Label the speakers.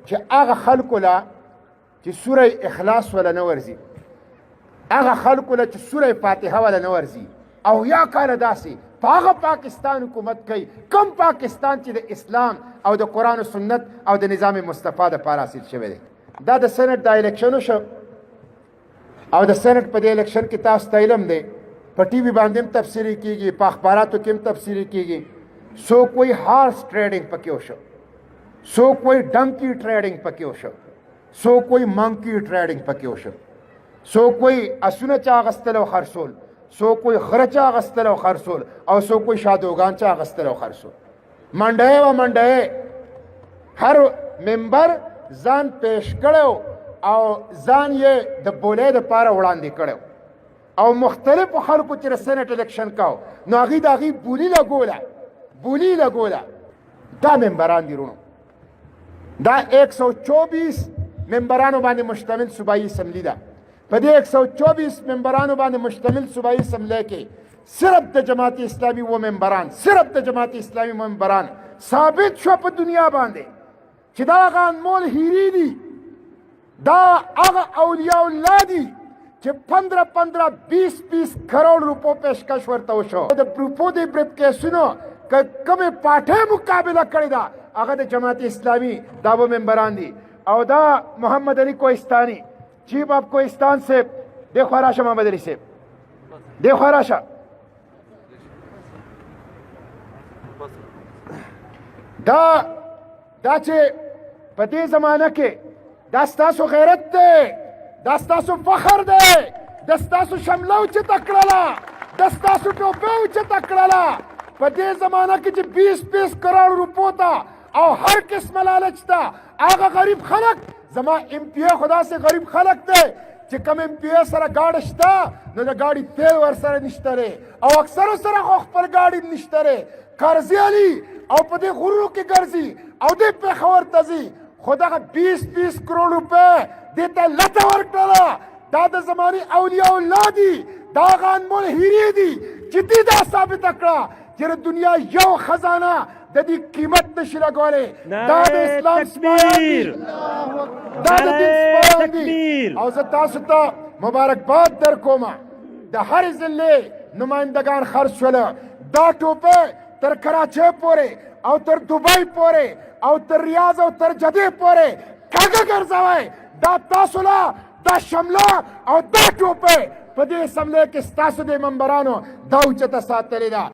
Speaker 1: چې هغه خلکو له چې سوره اخلاص ولا نه ورځي، هغه خلکو له چې سوره فاتحه ولا نه ورځي، او یا کاله داسې په هغه پاکستان حکومت کوي کم پاکستان چې د اسلام او د قرآن و سنت او د نظام مصطفی دپاره حاصل شوی دی. دا د سینټ د الیکشنو شو، او د سینټ په دې الیکشن کې تاسو ته علم دی په ټي وي باندې هم تفسیري کېږي، په اخباراتو کې هم تفسیري کېږي. څوک وایي هارس ټریډنګ پکې وشو، څوک وایي ډنکی ټریډنګ پکې وشو، څوک وایي منکی ټریډنګ پکې وشو، څوک وایي اسونه چا اخیستل او خرڅول، څوک وایي غره چا اخیستل او خرڅول، او څوک وایي شادوګان چا اخیستل او خرڅول. منډی و منډی هر ممبر ځان پیش کړی او ځان یې د بولۍ دپاره وړاندې کړی او مختلفو خلکو چې د سینټ الیکشن کو نو هغوی د هغوی بولي لګوله. دا ممبران دي رونو، دا 124 ممبرانو باندې مشتمل صوبایي اسمبلی ده. په دې 124 ممبرانو باندې مشتمل صوبایي اسمبلی کې صرف د جماعت اسلامي و ممبران، صرف د جماعت اسلامي ممبران ثابت شو په دنیا باندې چې دا هغه انمول هیرې دي، دا هغه اولیاء الله دي چې 15-20 کروڑ روپو پیشکش ورته وشو. د روپو د بریفکیسونو کومې پاټۍ مقابله کړې ده هغه د جماعت اسلامی دا به ممبران دي. او دا محمد علی کوهستانی چیف آف کوهستان سے دیکھو راشه، محمد علی سے دیکھو راشه، دا چې په دې زمانه کې دا ستاسو غیرت دی، دا ستاسو فخر دی، دا ستاسو شمله اوچته کړله، دا ستاسو ټوپۍ اوچته کړله. په دې زمانه کې چې 20 کروڑ روپو ته او هر قسمه لالچ ته هغه غریب خلک، زما ایم پی ای خدا سے غریب خلک دی چې کم ایم پی ای سره ګاډی شته نو د ګاډي تیل ورسره نشته دی، او اکثرو سره خو خپل ګاډي نشته دی، قرضې علي او په دې غرونو کې ګرځي او دې پېښور ته ځي. خو دغه 20 کروڑ روپۍ دې ته لته ورکړله. دا د زمانې اولیاء الله دي، دا هغه انمول هیرې دي چې دې دا ثابته کړه چې د دنیا یو خزانه د دې قیمت نشي لګولی. دا د اسلام سپایان دي، دا د دین سپایان دي. او زه تاسو ته مبارکباد در کوم، د هرې ضلعې نمایندګان خرڅ شوله. دا ټوپۍ تر کراچۍ پورې او تر دوبۍ پورې او تر ریاض او تر جدې پورې کږه ګرځوئ. دا تاسو له دا شمله او دا ټوپۍ په دې اسمبلی کې ستاسو د ممبرانو دا اوچته ساتلې ده.